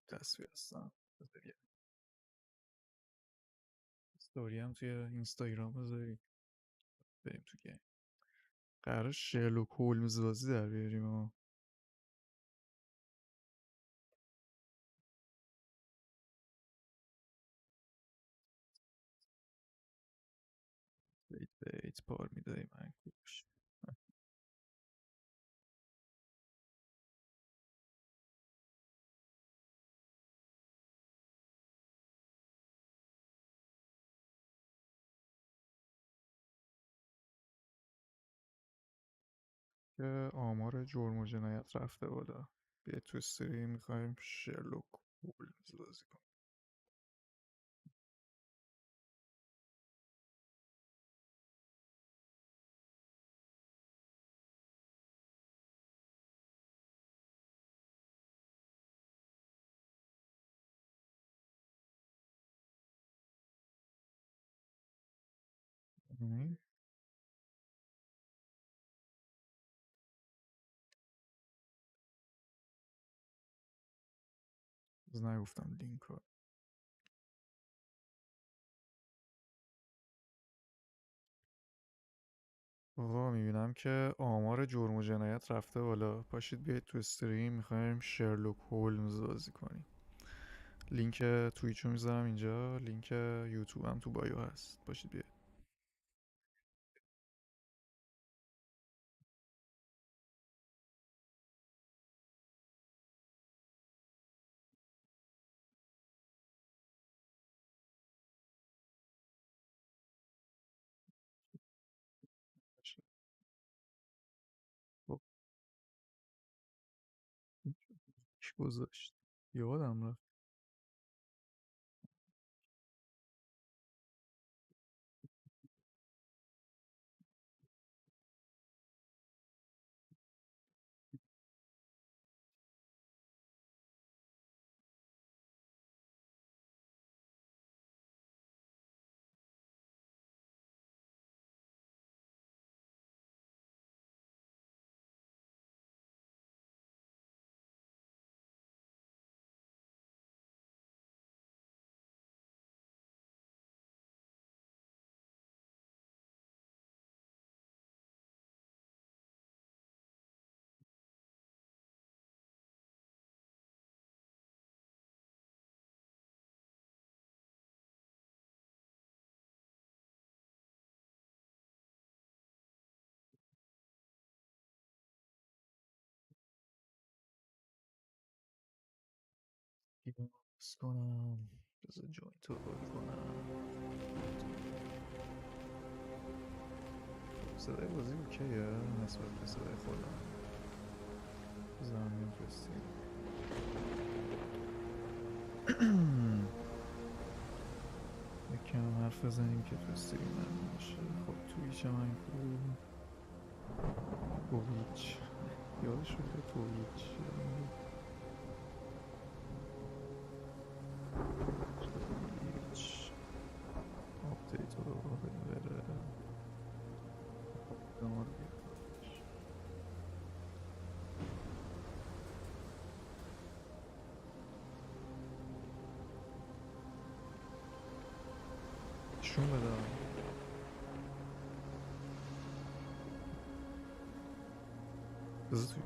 تصویر هستم. استوری هم توی اینستاگرام بذاری. بریم تو گیم. قرار شرلوک هولمز بازی در بیاریم و بیت بار میدهیم منکوش. که آمار جرم و جنایت رفته بالا. بیا تو استریم میخوایم شرلوک هولمز بازی کنیم. از نگفتم لینک ها. آقا میبینم که آمار جرم و جنایت رفته بالا. پاشید بیاید تو استریم میخوایم شرلوک هولمز بازی کنیم. لینک توییچو میذارم اینجا، لینک یوتیوب هم تو بایو هست. باشید بیاید. خب چی گذاشت یادم رفت. باز کنم. بذار جوینت رو بازی کنم. صدای بازی اوکیه نسبت به صدای خودم. بذارم میفرستیم. یکم حرف بزنیم که تو استریم من باشه. خب تویچ من تویچ یادش رو که تویچ آپدیت رو بره دمار بیاد. شون بدم. بذار توی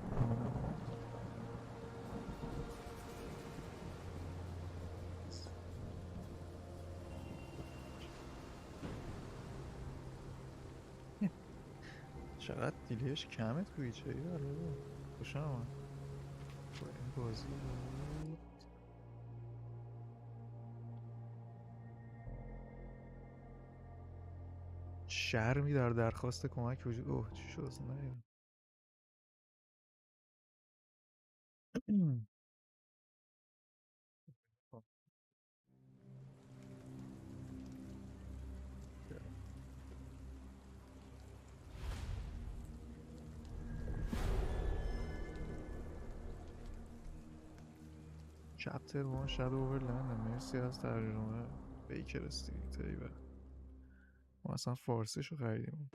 چقدر دیلیش کمه تویچه ای بابا. خوشم آمد با این بازی. شرمی در درخواست کمک وجود. اوه چی شد اصلا نمیدونم. چپتر وان شادو اوورلند. مرسی از ترجمه بیکر استریت. ما اصلا فارسیشو خریدیم.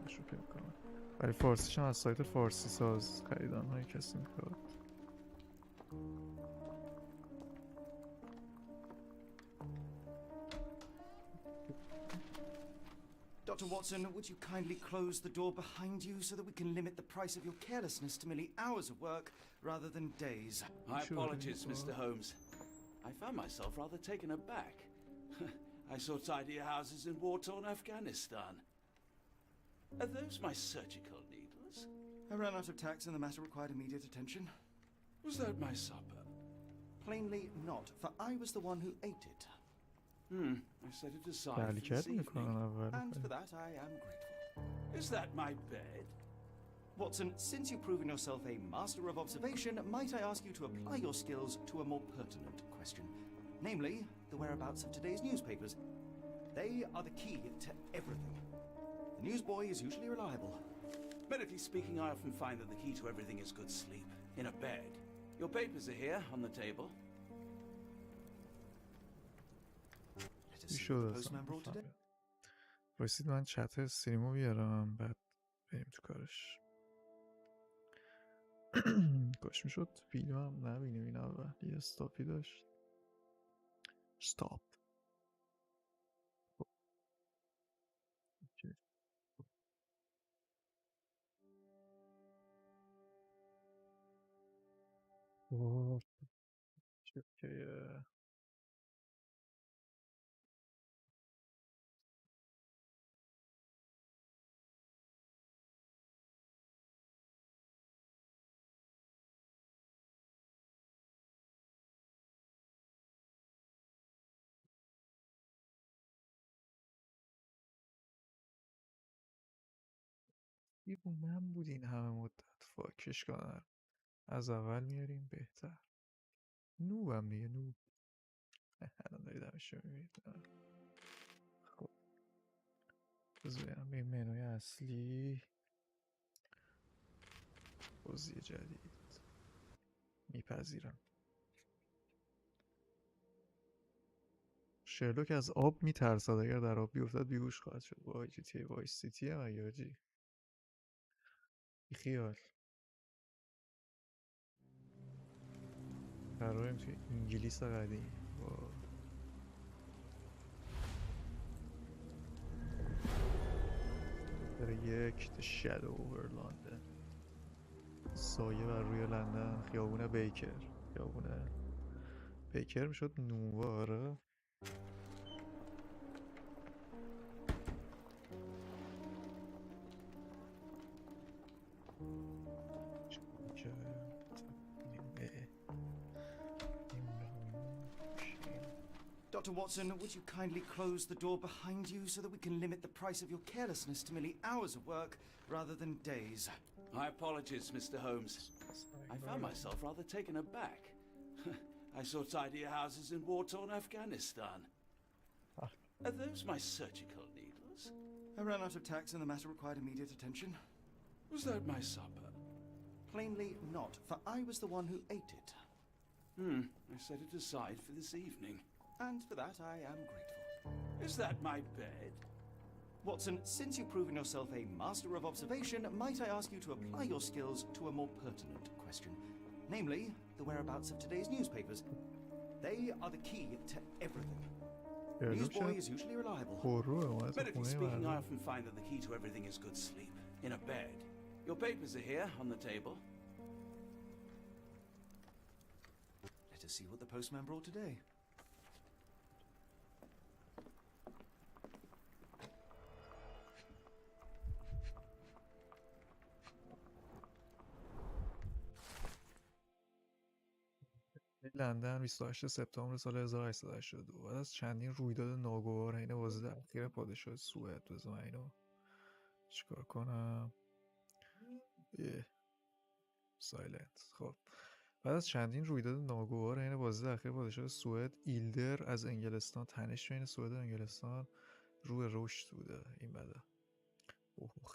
نشو پیدا کنم. برای فارسیش هم از سایت فارسی ساز خریدم. های کسی میخواد Dr. Watson, would you kindly close the door behind you so that we can limit the price of your carelessness to merely hours of work rather than days? My apologies, Mr. Holmes. I found myself rather taken aback. I saw tidier houses in war-torn Afghanistan. Are those my surgical needles? I ran out of tacks and the matter required immediate attention. Was that my supper? Plainly not, for I was the one who ate it. I set it aside for this evening. And for that I am grateful. Is that my bed? Watson, since you've proven yourself a master of observation, might I ask you to apply your skills to a more pertinent question? Namely, the whereabouts of today's newspapers. They are the key to everything. The newsboy is usually reliable. Medically speaking, I often find that the key to everything is good sleep. In a bed. Your papers are here, on the table. Let us see what the postman brought today. وایسید من چت استریمو بیارم بعد بریم تو کارش. کاش میشد فیلم هم نبینیم این اول یه استاپی داشت. استاپ. که من بود این همه مدت فاکش کنم از اول میاریم بهتر. نوبم دیگه نوب. الان دارید همیشه میبینید. خب بذاریم به این منوی اصلی بازی جدید میپذیرم. شرلوک از آب میترسد اگر در آب بیفتد بیهوش خواهد شد. وای جی تی وایس سیتی هم اگه جی خیال قراریم توی انگلیس قدیم. یک The Shadow over London. سایه بر روی لندن. خیابون بیکر. خیابون بیکر میشد نوار. Dr. Watson, would you kindly close the door behind you so that we can limit the price of your carelessness to merely hours of work rather than days? My apologies, Mr. Holmes. I found myself rather taken aback. I saw tidier houses in war-torn Afghanistan. Are those my surgical needles? I ran out of tacks and the matter required immediate attention. Was that my supper? Plainly not, for I was the one who ate it. I set it aside for this evening. And for that I am grateful. Is that my bed? Watson, since you've proven yourself a master of observation, might I ask you to apply your skills to a more pertinent question? Namely, the whereabouts of today's newspapers. They are the key to everything. The newsboy is usually reliable. Medically speaking, I often find that the key to everything is good sleep. In a bed. Your papers are here, on the table. Let us see what the postman brought today. لندن 28 سپتامبر سال 1882 بعد از چندین رویداد ناگوار حین بازدید اخیر پادشاه سوئد. بذار من اینو چیکار کنم؟ سایلنت. خب بعد از چندین رویداد ناگوار حین بازدید اخیر پادشاه سوئد ایلدر از انگلستان. تنش بین سوئد و انگلستان روی رشد بوده. این بده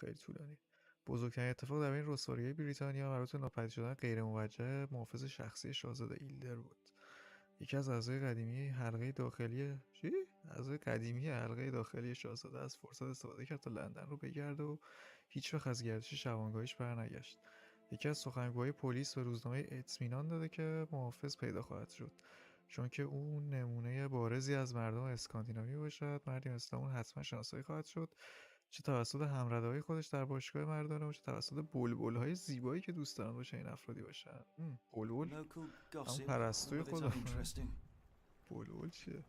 خیلی طولانی. بزرگترین اتفاق در بین رسواری‌های بریتانیا مربوط به ناپدید شدن غیر موجه محافظ شخصی شاهزاده ایلدر بود. یکی از اعضای قدیمی حلقه داخلی شاهزاده از فرصت استفاده کرد تا لندن رو بگرده و هیچ وقت از گردش شبانگاهیش برنگشت. یکی از سخنگوهای پلیس به روزنامه اطمینان داده که محافظ پیدا خواهد شد چون که اون نمونه بارزی از مردم اسکاندیناوی باشد. مردی مثل اون حتما شناسایی خواهد شد. چه توسط همرده‌های خودش در باشگاه مردانه و چه توسط بلبل‌های زیبایی که دوست دارن باشه این افرادی باشن. بلبل Local هم gossip, پرستوی all of it خودمونه. uninteresting. بلبل چیه؟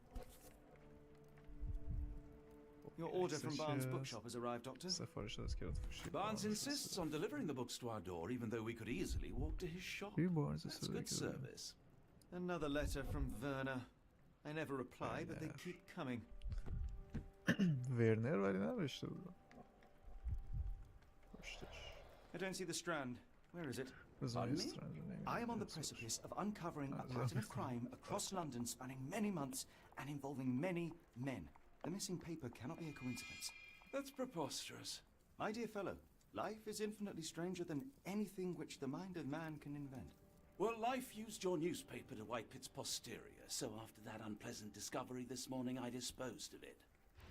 Your order from Barnes' bookshop has arrived, Doctor. سفارش از کرد فروشی Barnes insists on delivering the books to our door, even though we could easily walk to his shop. That's good service. Another letter from Werner. I never reply, but they keep coming. ورنر ولی نوشته بود. پشتش. I don't see the Strand. Where is it? Pardon me? I am on the precipice of uncovering a pattern of crime across London spanning many months and involving many men. The missing paper cannot be a coincidence. That's preposterous. My dear fellow, life is infinitely stranger than anything which the mind of man can invent. Well, life used your newspaper to wipe its posterior, so after that unpleasant discovery this morning, I disposed of it.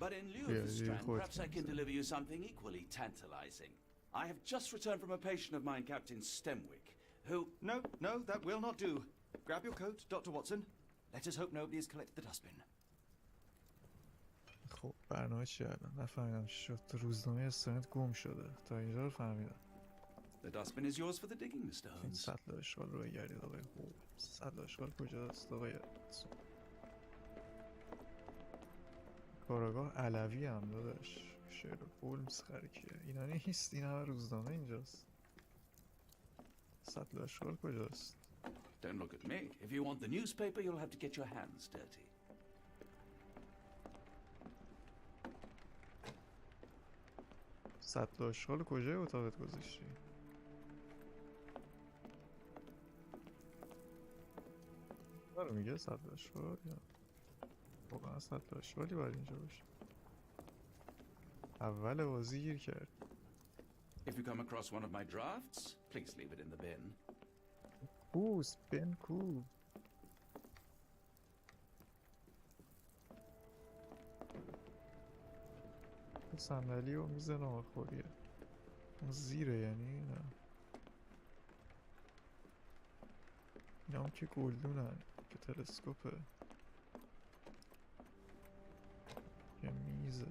But in lieu of the Strand, perhaps I can deliver you something equally tantalizing. I have just returned from a patient of mine, Captain Stemwick, who... No, that will not do. Grab your coat, Dr. Watson. Let us hope nobody has collected the dustbin. خب برنامه چی الان؟ نفهمیدم چی شد. روزنامه استرنت گم شده. تا اینجا رو فهمیدم. The dustbin is yours for the digging, Mr. این Holmes. سطل اشغال رو بگردید آقای هولمز. سطل اشغال کجاست آقای واتسون؟ کاراگاه علوی هم داداش. شیرلوک هولمز خرکیه. اینا نیست. این همه روزنامه اینجاست. سطل اشغال کجاست؟ Don't look at me. If you want the newspaper, you'll have to get your hands dirty. سطل اشغال کجای اتاقت گذاشتی؟ داره میگه سطل اشغال یا واقعا سطل اشغالی باید اینجا باشه. اول بازی گیر کرد. If you come across one of my drafts, please leave it in the bin. کوس بن کو. صندلی و میز ناهارخوریه. اون زیره یعنی نه. اینا هم که گلدونن که تلسکوپه که میزه.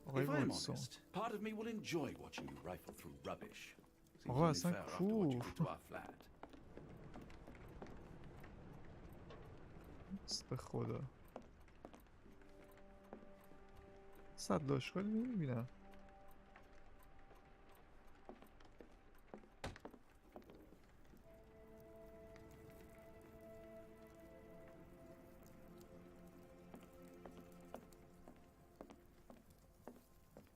آقای If I'm واتسون. honest, part of me will enjoy watching you rifle through rubbish. Seems آقا only اصلا fair after what you کو. did to our flat. به خدا صد اشغال نمیبینم.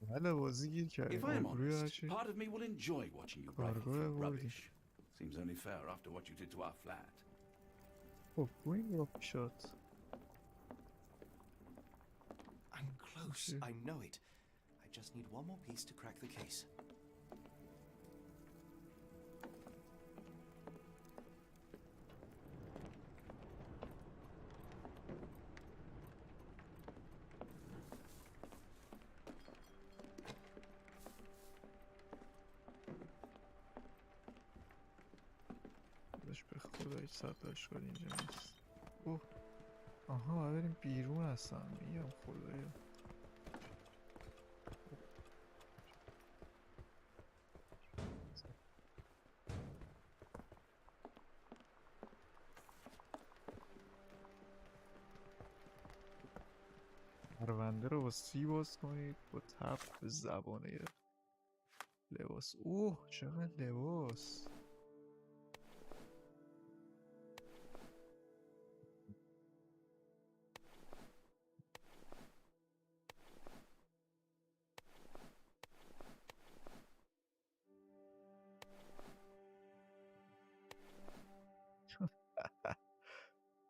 بله بازی گیر کردیم. If I'm آبروی honest, هرچی part of me will enjoy watching you rifle کارگاه through بردیم. rubbish. Seems only fair after what you did to our flat. خب این را شد. I'm close, I know it. I just need one more piece to crack the case. به خدا هیچ صد اشغال اینجا نیست. اوه آها بریم بیرون هستم. میگم خدایا. پرونده رو با سی باز کنید با تب به زبانه لباس. اوه چقدر لباس.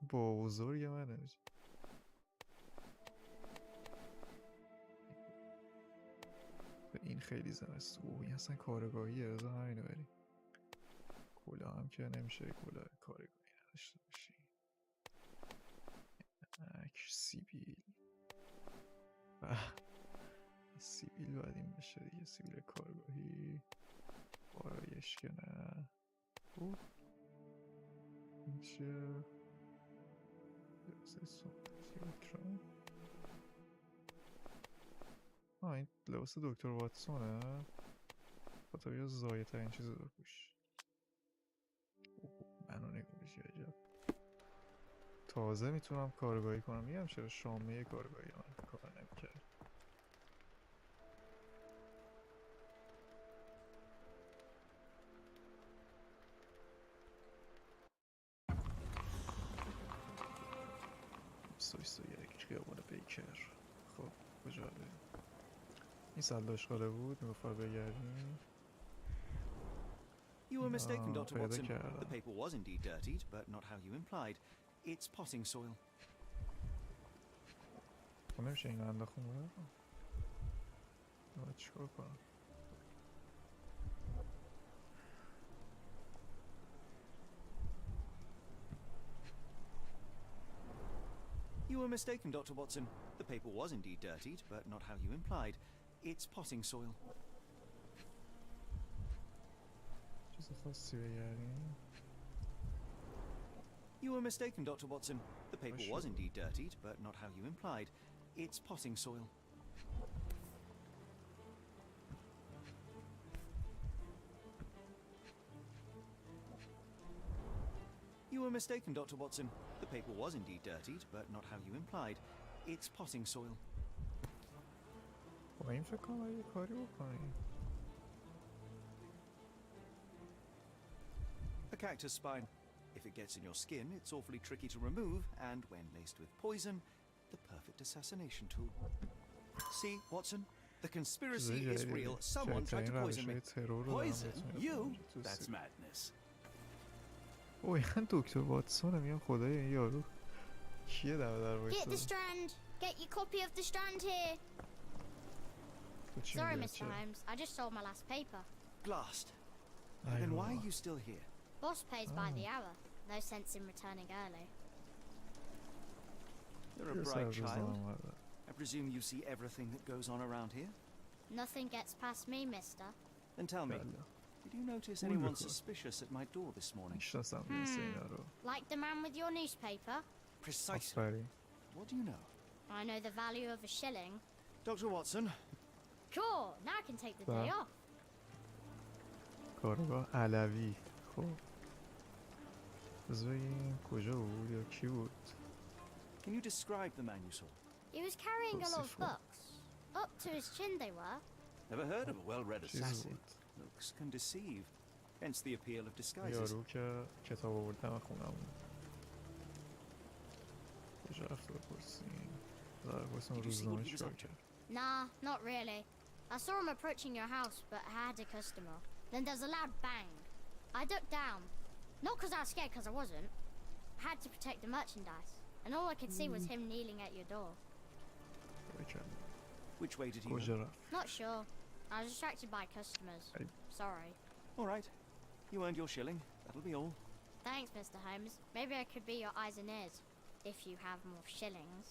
با بزرگ منه. این خیلی زمست. اوه این اصلا کارگاهیه. بذار همینو بریم. کلاه هم که نمیشه کلاه کارگاهی نداشته باشی. سیبیل سیبیل باید این بشه دیگه. سیبیل کارگاهی آرایش که نه. اوه این چیه؟ این لباس دکتر واتسونه. خاطر یه زایه ترین چیز رو پوش. منو نگاهش عجب. تازه میتونم کارگاهی کنم. میگم چرا شامه کارگاهی من کار نمیکرد. سویستا یک خیابان بیکر. خب کجا بریم؟ این سلداش خاله بود میگفت بگردیم. You were mistaken, Dr. پیدا Watson. کردم. The paper was indeed dirtied, but not how you implied. It's potting soil. خب نمیشه این انداخون بره؟ باید چیکار کنم؟ You were mistaken, Dr. Watson. The paper was indeed dirtied, but not how you implied. It's potting soil. چیز خاصی بگردیم؟ You were mistaken, Dr. Watson. The paper was indeed dirtied, but not how you implied. It's potting soil. You were mistaken, Dr. Watson. The paper was indeed dirtied, but not how you implied. It's potting soil. با این فکر کنم یه کاری بکنیم. A cactus spine. If it gets in your skin, it's awfully tricky to remove, and when laced with poison, the perfect assassination tool. See, Watson? The conspiracy is real. Someone tried to poison me. Poison? You? That's madness. اوه این دکتر واتسونه. میگم خدای این یارو کیه در Get the وایساده؟ strand. Get your copy of the strand here. تو چی Sorry, میگی Mr. بچه؟ Holmes. I just sold my last paper. Blast. Then why are ایوه. you still here? Boss pays by the hour. No sense in returning early. You're a یه bright سربازدار child. اومده. I presume you see everything that goes on around here? Nothing gets past me, mister. Then tell me, بله. did you notice Ooh, anyone look. suspicious at my door this morning? میشناسم مثل اینا رو. Like the man with your newspaper? Precisely. آفرین. What do you know? I know the value of a shilling. Dr. Watson, Cool. Now I can take the day Wow. off. کاراگاه علوی. خب بذار بگیم کجا بود یا کی بود؟ can you describe the man you saw? He was carrying a lot of Merciful. books. Up to his chin they were. Never heard of a well-read چیز assassin. بود. Looks can deceive. Hence the appeal of disguises. یارو که کتاب آوردم خونمون. کجا رفت بپرسیم؟ بپرسیم Did you see what روزنامه he was چیکار up to? کرد. Nah, not really. I saw him approaching your house, but I had a customer. Then there's a loud bang. I ducked down. Not because I was scared, because I wasn't. I had to protect the merchandise. And all I could see was him kneeling at your door. بکنم. Which way did he go? کجا رفت؟ Not sure. I was distracted by customers. Sorry. All right. You earned your shilling. That'll be all. Thanks, Mr. Holmes. Maybe I could be your eyes and ears. If you have more shillings.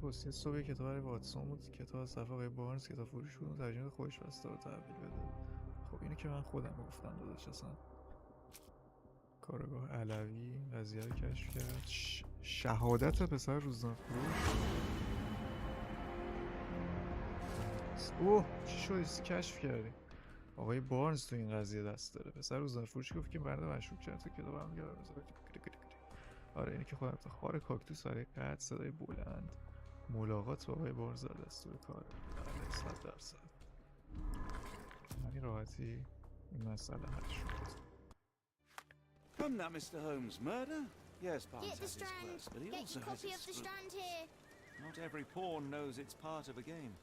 پستی صبح کتاب برای واتسون بود. کتاب از صفحه آقای بارنز کتاب فروش بود. ترجمه خودش بسته رو تحویل بده. خب اینو که من خودم گفتم داداش. اصلا کاراگاه علوی قضیه رو کشف کرد. شهادت پسر روزنامه فروش. اوه چی شد؟ کشف کردیم آقای بارنز تو این قضیه دست داره. پسر روزنامه فروش گفت که مرد مشکوک کرد تو کتاب هم گرد. آره اینه که خودم تا خار کاکتوس برای قد صدای بلند ملاقات با آقای بارنز در دستور کاره. بله 100%. همین راحتی این مسئله حل شد. Come now, Mr. Holmes. Murder? Yes, Get Barnes the has his strand. quirks, but he Get also your has copy his of the screws. strand here. Not every pawn knows it's part of a game.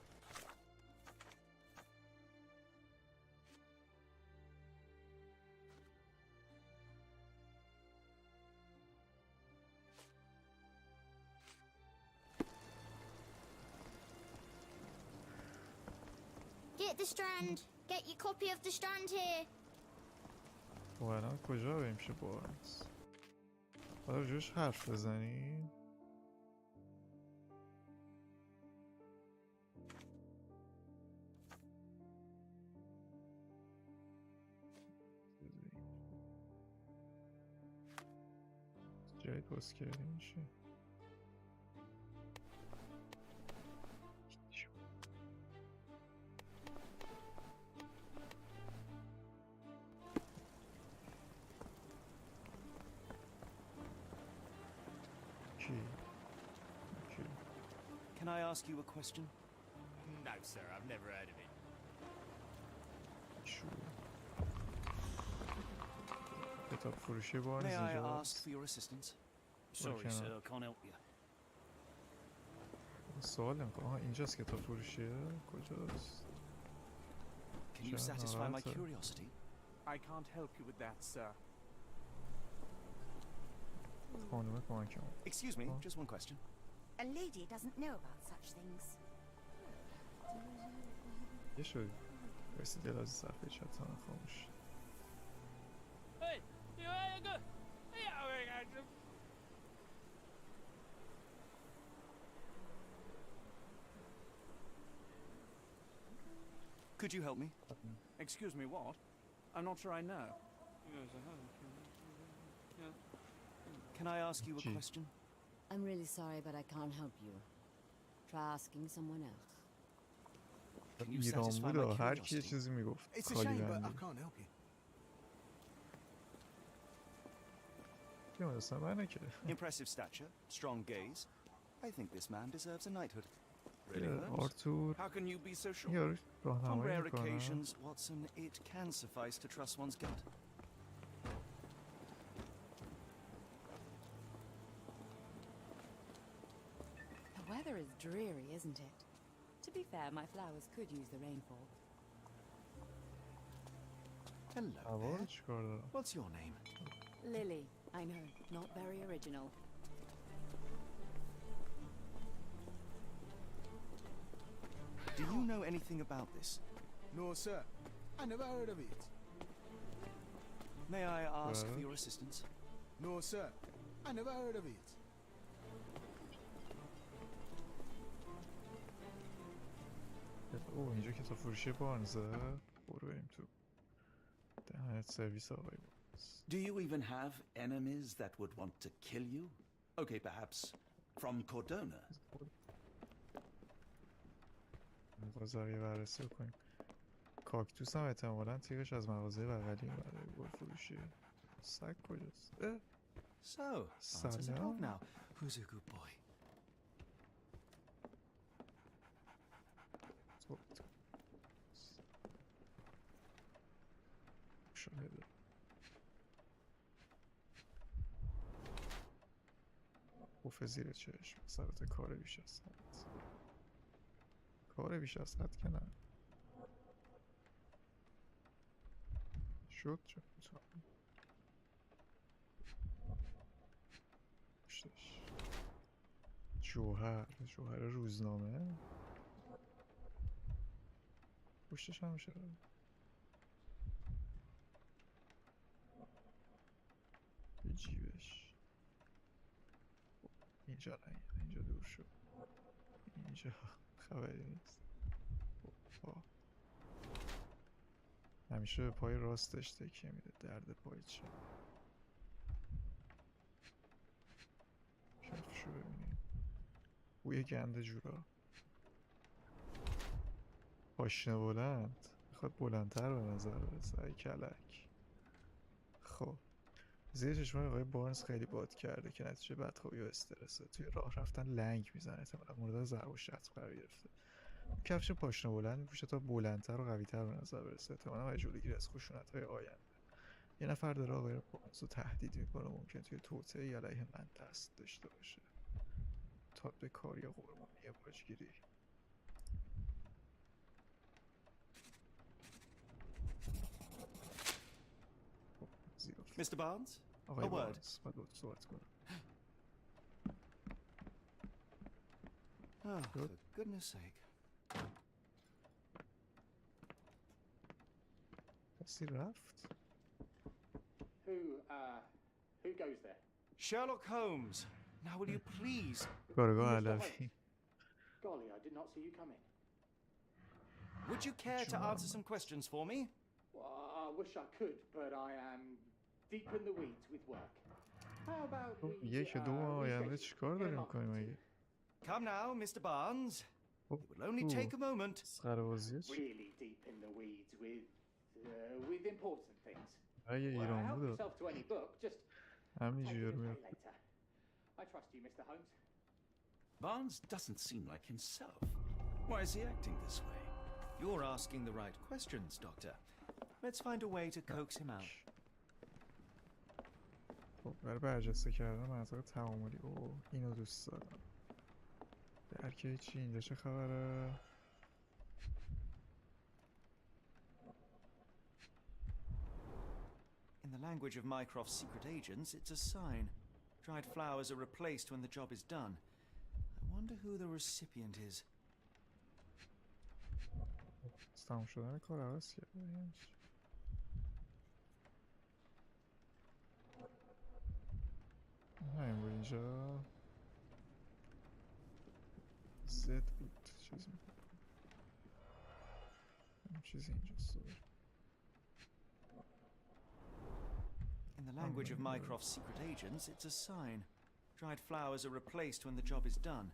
Get the strand. Get your copy of the strand here. و الان کجا بریم میشه بارنز؟ باید راجبش حرف بزنیم؟ جای پست کردیم میشه کی؟ Can I ask you a question? No, sir, I've never heard of it. چو کتاب فروشی بارنز May I ask اینجاست. for your assistance? Well, Sorry, sir, can't help you. سوال نمیکنم. آها اینجاست کتاب فروشیه؟ کجاست؟ Can you Sure, satisfy my alright, sir. curiosity? I can't help you with that, sir. خانومه کمکم. Excuse me, Huh? just one question. A lady doesn't know about such things. یه شد بایستی دل از صفحه چتانه خاموش. Hey, you ain't good. Yeah, Could you help me? Excuse me, what? I'm not sure I know. Can I ask you a Gee. question? I'm really sorry, but I can't help you. Try asking someone else. Can you ایران satisfy بود my هر کی یه curiosity? چیزی میگفت. It's a خالی shame, but I بندی. can't help you. که مثلا منه که. Impressive stature, strong gaze. I think this man deserves a knighthood. Really, Holmes? آرتور How can you be so sure? یارو On راهنمایی rare میکنه. occasions, Watson, it can suffice to trust one's gut. The weather is dreary, isn't it? To be fair, my flowers could use the rainfall. Hello هوا رو there. چیکار دارم؟ What's your name? Lily, I know, not very original. Do you know anything about this? No, sir. I never heard of it. May I ask for Well. your assistance? No, sir. I never heard of it. اوه اینجا کتاب فروشی بارنزه. برو بریم تو. دهنت سرویس آقای بارنز. Do you even have enemies that would want to kill you? Okay, perhaps from Cordona. بازاریه بررسی بکنیم. کاکتوس هم احتمالا تیغش از مغازه بغلی اومده. گل فروشی. سگ کجاست؟ اه So, answers a dog Salam. now. Who's a good boy? تو- شاهده. بوف زیر چشم. سرت کار بیش از حد. کار بیش از حد که نه. شد پشتش. جوهر روزنامه پشتش هم میشه به جیبش. اینجا نه، اینجا دور شد. اینجا خبری نیست. آه. همیشه به پای راستش تکیه میده. درد پای چه کفشو ببینیم. بوی گند جورا. پاشنه بلند میخواد بلندتر به نظر برسه. ای کلک. خب زیر چشمای آقای بارنز خیلی باد کرده که نتیجه بدخوابی و استرسه. توی راه رفتن لنگ میزنه. احتمالا مورد ضرب و شتم قرار گرفته. کفش پاشنه بلند میپوشه تا بلندتر و قویتر به نظر برسه. احتمالا برای جلوگیری از خشونت‌های آینده. یه نفر داره آقای بارنز رو تهدید میکنه ممکن توی توطئه‌ای علیه من دست داشته باشه تا به کاری قربانی باجگیری. Mr. Barnes? آقای A word. بارنز باید با تو صحبت کنم. Oh, for goodness sake. کسی رفت؟ Who goes there? Sherlock Holmes. Now will you please... کاراگاه علوی. Golly, I did not see you come in. Would you care to answer some questions for me? Well, I wish I could, but I am deep in the weeds with work. How about we یک دو ماه آینده reschedule چیکار in a داریم month or میکنیم two? اگه؟ Come now, Mr. Barnes. It will only take a moment. سربازیه چی؟ Really deep in the weeds with important things. اگه Well, ایران help بود yourself to any book, just همینجوری take it رو away میرفت. later. I trust you, Mr. Holmes. Barnes doesn't seem like himself. Why is he acting this way? You're asking the right questions, Doctor. Let's find a way to coax him out. خب برای برجسته کردن منطقه تعاملی اینو دوست دارم. درکه چی اینجا چه خبره؟ In the language of Mycroft's secret agents, it's a sign. Dried flowers are replaced when the job is done. I wonder who the recipient is. تمام شدن کار عوض کرده یعنی چی؟ همین بود اینجا زد بود چیز میکنم همین چیزی اینجاست. In the language of Mycroft's secret agents, it's a sign. Dried flowers are replaced when the job is done.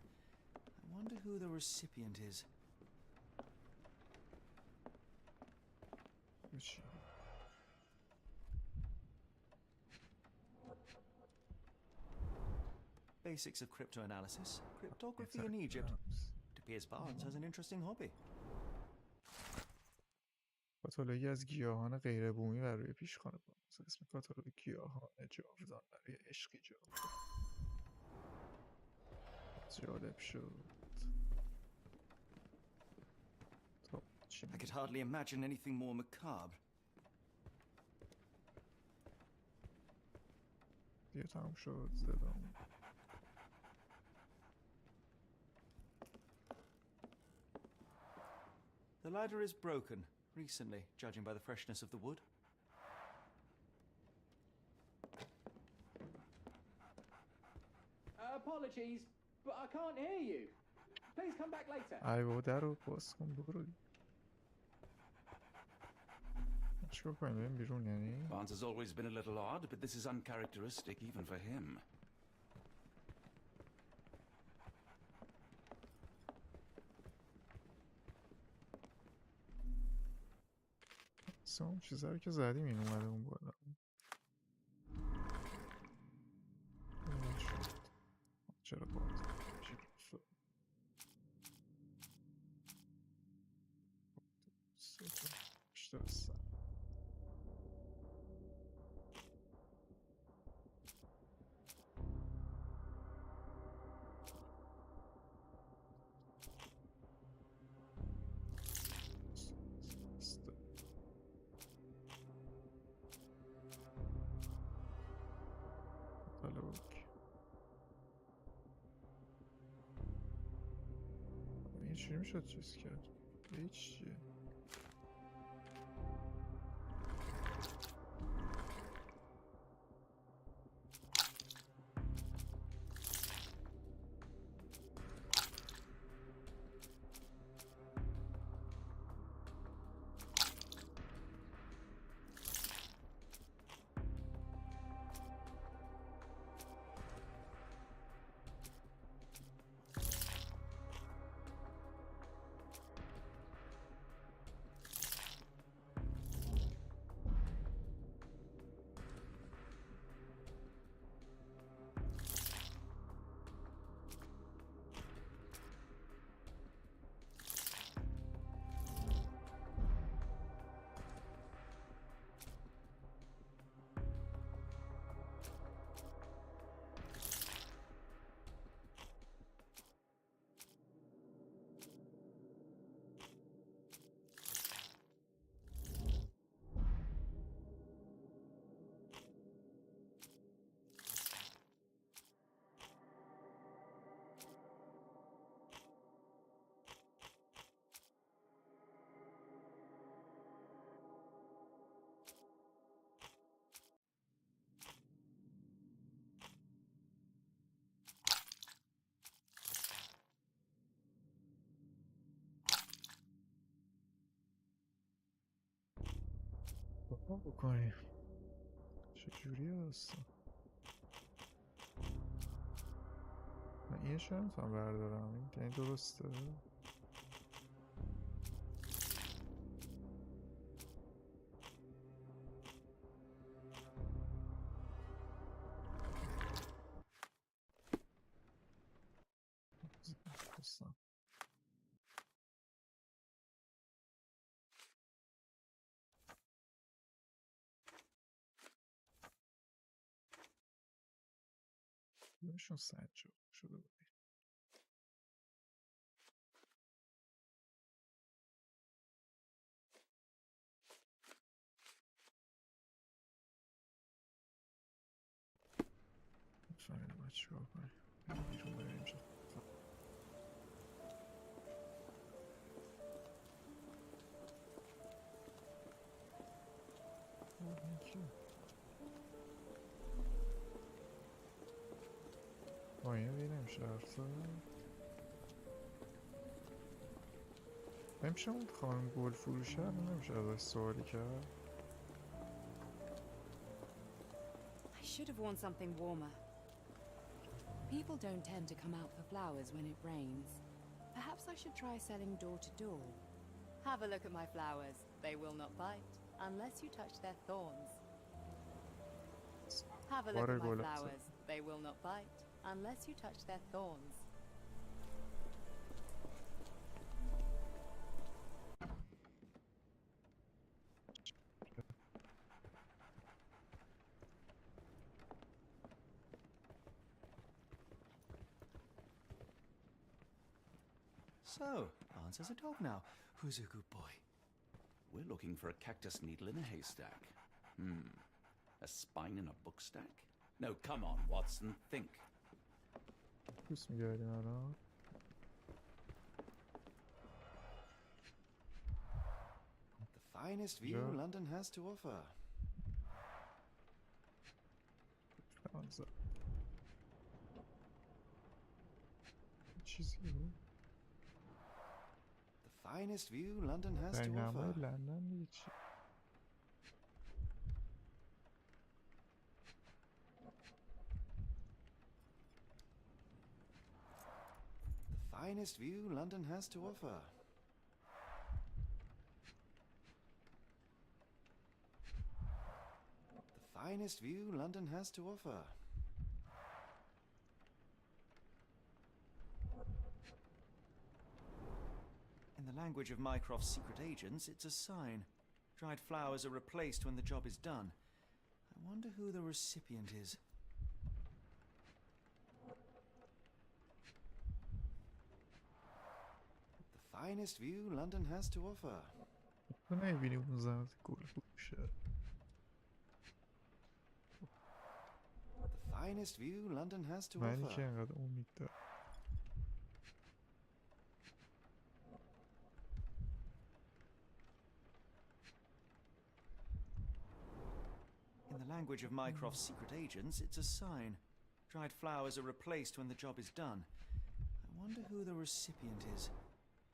I wonder who the recipient is. چی؟ Basics of cryptoanalysis. Cryptography in Egypt. It appears Barnes has an interesting hobby. کاتالوگی از گیاهان غیر بومی بر روی پیشخوان بارنز. اسم کاتالوگ گیاهان جاودان برای عشقی جاودان. جالب شد. خب چی I could hardly imagine anything more macabre. دیگه تموم شد زدم. The ladder is broken, recently, judging by the freshness of the wood. Apologies, but I can't hear you. Please come back later. ای بابا در رو باز کن برو. چیکار کنیم بریم بیرون یعنی؟ Barnes has always been a little odd, but this is uncharacteristic even for him. اون چیزا رو که زدیم این اومده اون بالا. چرا باز چی شد؟ این چی میشد چیز کرد؟ هیچ چیه؟ بکنیم چجوریه داستان؟ من اینه چرا نمیتونم بردارم؟ این یعنی درسته؟ داستان بهشون سنجاب شده بود. فهمیدم باید چیکار کنیم. بیرون بریم اینجا. اینه دیگه نمیشه حرف زد. نمیشه اون خانم گل فروشه نمیشه ازش سوالی کرد. I should have worn something warmer. People don't tend to come out for flowers when it rains. Perhaps I should try selling door to door. Have a look at my flowers. They will not bite unless you touch their thorns. Have a look at my flowers. They will not bite unless you touch their thorns. So, answers a dog now. Who's a good boy? We're looking for a cactus needle in a haystack. A spine in a book stack? No, come on, Watson, think. دوست میگردیم الان. The finest view London has to offer. چیزی بود. The finest view London has to offer. لندن دیگه چی؟ The finest view London has to offer. The finest view London has to offer. In the language of Mycroft's secret agents, it's a sign. Dried flowers are replaced when the job is done. I wonder who the recipient is. The finest view London has to offer. تو نمیبینی اون زمت گل فروشه. The finest view London has to منی offer. که انقدر امید دارم. In the language of Mycroft's secret agents, it's a sign. Dried flowers are replaced when the job is done. I wonder who the recipient is.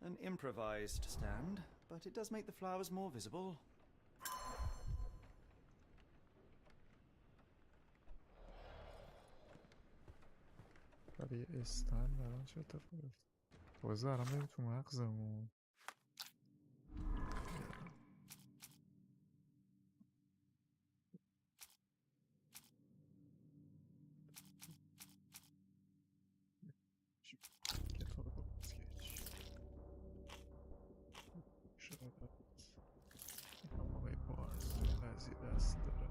An improvised stand, but it does make the flowers more visible. برای استن برام چه اتفاقی افتاد؟ بازه الان بریم تو مغزمون. کتاب اسکیچ شاید این هم آقای بارز توی قضیه دست داره.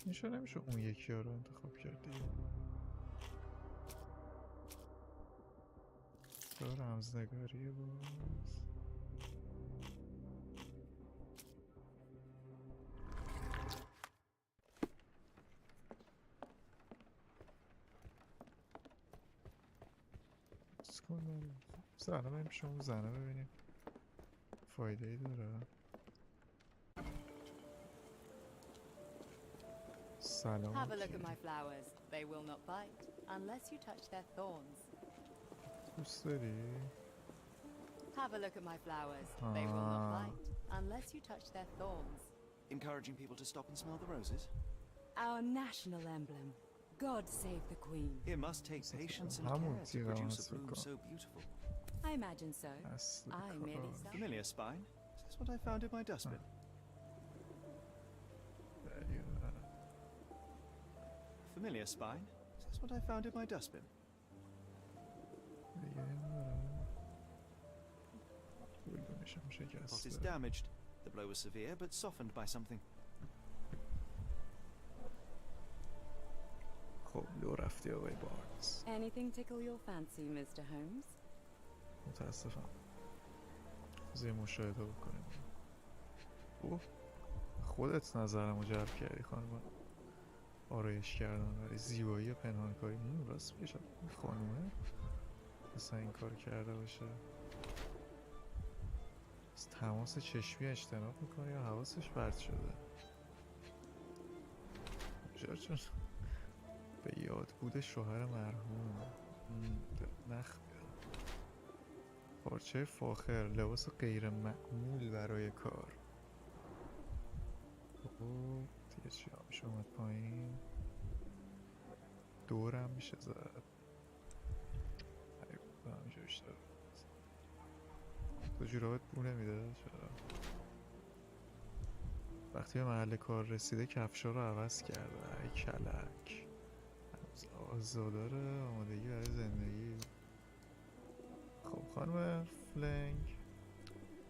این شاید نمیشه اون یکی ها رو انتخاب کردی. رمزنگاریه باز. سلام بریم شما زنه ببینیم فایده ای داره. سلام. Have a look at my flowers. They will not bite unless you touch their thorns. دوست داری؟ Have a look at my flowers. They will not bite unless you touch their thorns. Encouraging people to stop and smell the roses? Our national emblem. God save the Queen. It must take patience and همون care to تیغ produce a اصلی bloom کن. so beautiful. I imagine so. اصلی I merely کار. saw. Familiar spine? Is this what I found in my dustbin? دقیقاً. Familiar spine? Is this what I found in my dustbin? دیگه نمی‌دونم. گلدونشم The pot is شکسته. damaged. The blow was severe, but softened by something. خب لو رفتی آقای بارنز. Anything tickle your fancy, Mr. Holmes? متاسفم. زیر مشاهده بکنیم. اوه خودت نظرمو جلب کردی خانم. آرایش کردن برای زیبایی پنهانکاری. راست میگه شاید این خانومه مثلا این کار کرده باشه. از تماس چشمی اجتناب میکنه یا حواسش پرت شده؟ چون به یاد بوده شوهر مرحوم نخ پارچه فاخر، لباس غیر معمول برای کار. خب دیگه چی میشه اومد پایین؟ دورم میشه زد. همینجا بیشتر تو جورابت بو نمیده؟ چرا؟ وقتی به محل کار رسیده کفشا رو عوض کرده. ای کلک آزاداره آمادگی برای زندگی. خب خانم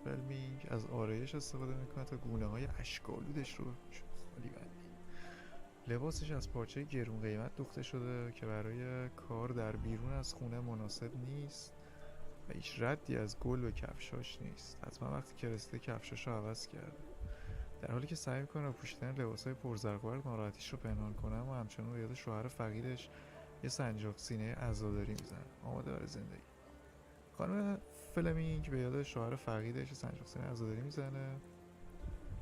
فلمینگ از آرایش استفاده میکنه تا گونه های اشکالودش رو خالی بندی. لباسش از پارچه گرون قیمت دوخته شده که برای کار در بیرون از خونه مناسب نیست و هیچ ردی از گل به کفشاش نیست. حتما وقتی که رسیده کفشاش رو عوض کرده. در حالی که سعی میکنه با پوشیدن لباسهای پرزرق‌وبرق ناراحتیش رو پنهان کنه و همچنان به یاد شوهر فقیرش یه سنجاق سینه عزاداری میزنه. آماده برای زندگی. خانم فلمینگ به یاد شوهر فقیرش سنجاق سینه عزاداری میزنه.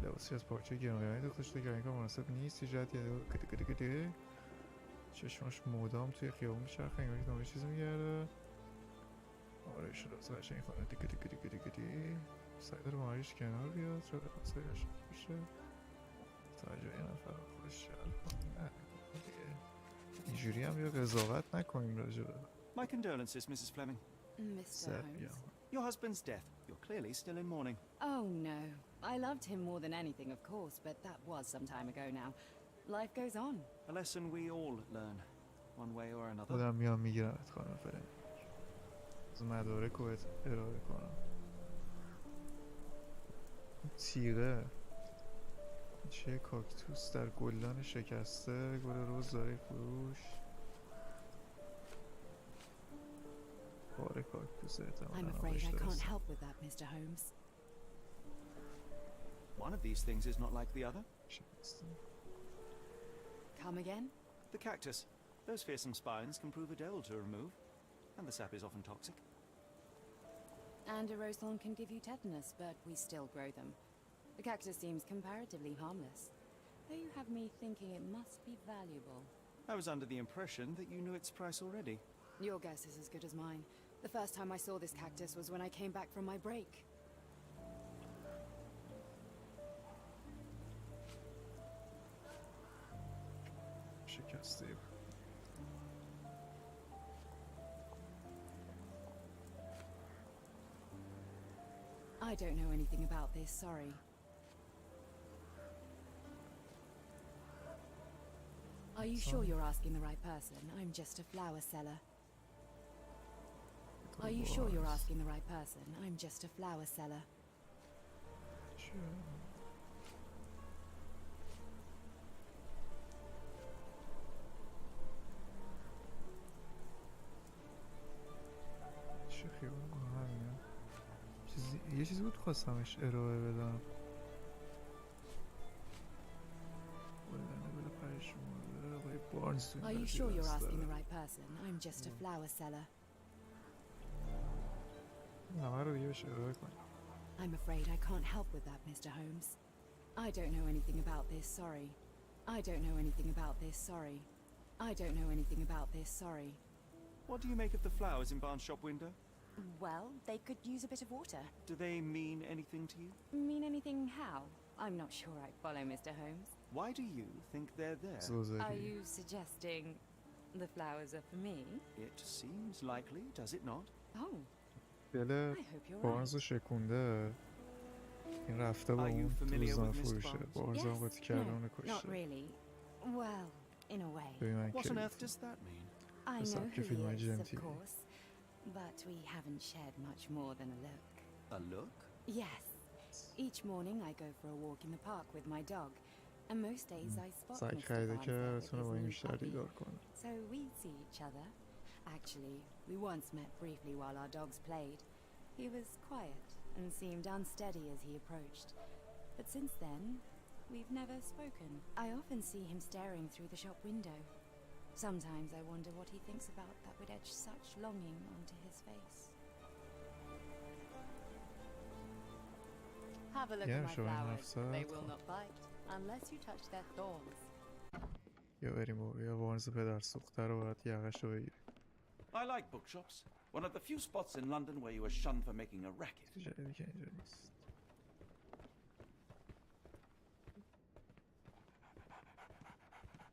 لباسی از پارچه گرون قیمتی دوخته شده که این کار مناسب نیست. یه جهت گده چشماش مدام توی خیابون میچرخه انگار دنبال چیزی میگرده. آرایش لباس قشنگ خانه دیگه سعی داره ماهیش کنار بیاد شده لباسای قشنگ بشه. توجه یه نفر خودش جلب کنه. اینجوری هم یا قضاوت نکنیم راجبه. My condolences, Mrs. Fleming. Mr. Holmes. Your husband's death. You're clearly still in mourning. Oh no. I loved him more than anything, of course, but that was some time ago now. Life goes on. A lesson we all learn, one way or another. خودم میام میگیرمت خانم فلمینگ. از مدارک رو ارائه کنم. تیغه چه کاکتوس در گلدان شکسته. گل روز داره فروش. باره کاکتوس I'm afraid I can't help with that, Mr. Holmes. One of these things is not like the other. Come again? The cactus. Those fearsome spines can prove a devil to remove, and the sap is often toxic. And a rose thorn can give you tetanus, but we still grow them. The cactus seems comparatively harmless, though you have me thinking it must be valuable. I was under the impression that you knew its price already. Your guess is as good as mine. The first time I saw this cactus was when I came back from my break. شکسته. I don't know anything about this, sorry. Are you sure you're asking the right person? I'm just a flower seller. Are you sure you're asking the right person? I'm just a flower seller. چه خیابون همینه. یه چیزی بود خواستمش ارائه بدم. Are you sure you're asking the right person? I'm just a flower seller. همه رو دیگه بهش ارائه کنیم. I'm afraid I can't help with that, Mr. Holmes. I don't know anything about this, sorry. I don't know anything about this, sorry. I don't know anything about this, sorry. What do you make of the flowers in Barnes' shop window? Well, they could use a bit of water. Do they mean anything to you? Mean anything how? I'm not sure I follow, Mr. Holmes. Why do you think they're there? Are you suggesting the flowers are for me? It seems likely, does it not? Oh, دل I hope you're right. بارنزو شکونده. این رفته با Are you اون familiar روزنامه with Mr. فروشه. Barnes? بارنز هم قاطی کرده اونو not کشته. really. Well, in a way. ببین من What کی on earth گفتم. does that mean? I It's know like who if in my he is, GM of TV. course, but we haven't shared much more than a look. A look? Yes. Each morning I go for a walk in the park with my dog, and most days I spot سعی Mr. کرده Barnes که there with بتونه his با این new بیشتر puppy. دیدار کنه. So we see each other. Actually, we once met briefly while our dogs played. He was quiet and seemed unsteady as he approached. But since then, we've never spoken. I often see him staring through the shop window. Sometimes I wonder what he thinks about that would etch such longing onto his face. Have a look Yeah, at my sure, flowers. enough, They so- will not bite unless you touch their thorns. یا بریم بابا یا بارنز پدر سوخته رو باید یقش رو بگیریم. I like bookshops. One of the few spots in London where you are shunned for making a racket. جدی که اینجا نیست.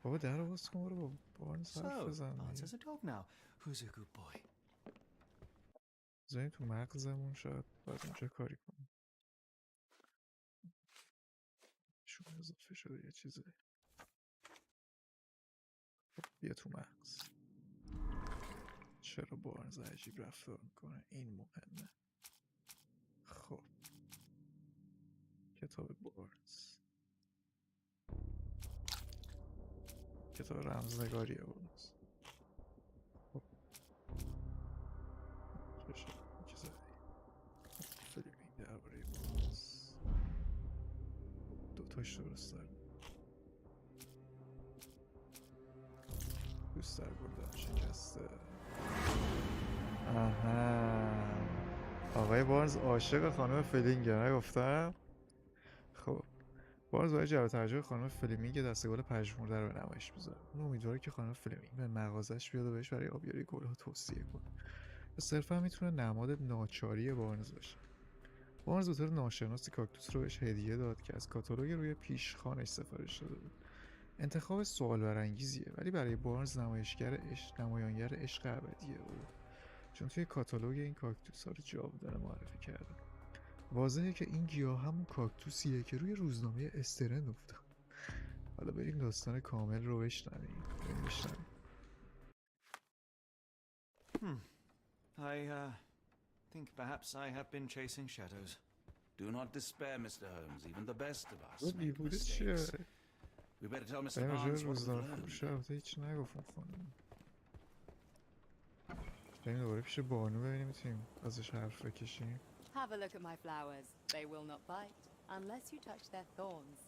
بابا در رو باز کن برو با بارنز حرف So, بزن Barnes دیگه. has a dog now. Who's a good boy? بذاریم تو مغزمون شاید باید اونجا کاری کنیم. شون اضافه شده یه چیزی. خب بیا تو مغز. چرا بارنز عجیب رفتار میکنه؟ این مهمه. خب کتاب بارنز، کتاب رمزنگاریه بارنز. خب چه شد؟ چه زدی؟ فیلمینگ درباره بارنز. دوتاش درست داره. دوست در گلدان شکسته. آها، آقای بارنز عاشق خانم فلینگه نگفتم؟ خب بارنز باید جلب توجه خانم فلمینگ دستگل پژمرده رو به نمایش بذاره. اون امیدواره که خانم فلمینگ به مغازش بیاد و بهش برای آبیاری گل‌ها توصیه کنه. و صرفا میتونه نماد ناچاری بارنز باشه. بارنز به طور ناشناسی کاکتوس رو بهش هدیه داد که از کاتالوگ روی پیشخوانش سفارش داده بود. انتخاب سوال برانگیزیه ولی برای بارنز نمایانگر عشق ابدیه بود، چون توی کاتالوگ این کاکتوس ها رو جاودانه معرفی کرده. واضحه که این گیاه همون کاکتوسیه که روی روزنامه استرن افتاد. حالا بریم داستان کامل رو بشنویم. I think perhaps I have been chasing shadows. Do not despair, Mr. Holmes. Even the best of us او make بیهوده چیه؟ mistakes. We better tell Mr. بریم راجع به Barnes what we've روزنامه learned. فروشه البته هیچ نگفت اون خانم. بریم دوباره پیش بانو ببینیم میتونیم ازش حرف بکشیم. Have a look at my flowers. They will not bite unless you touch their thorns.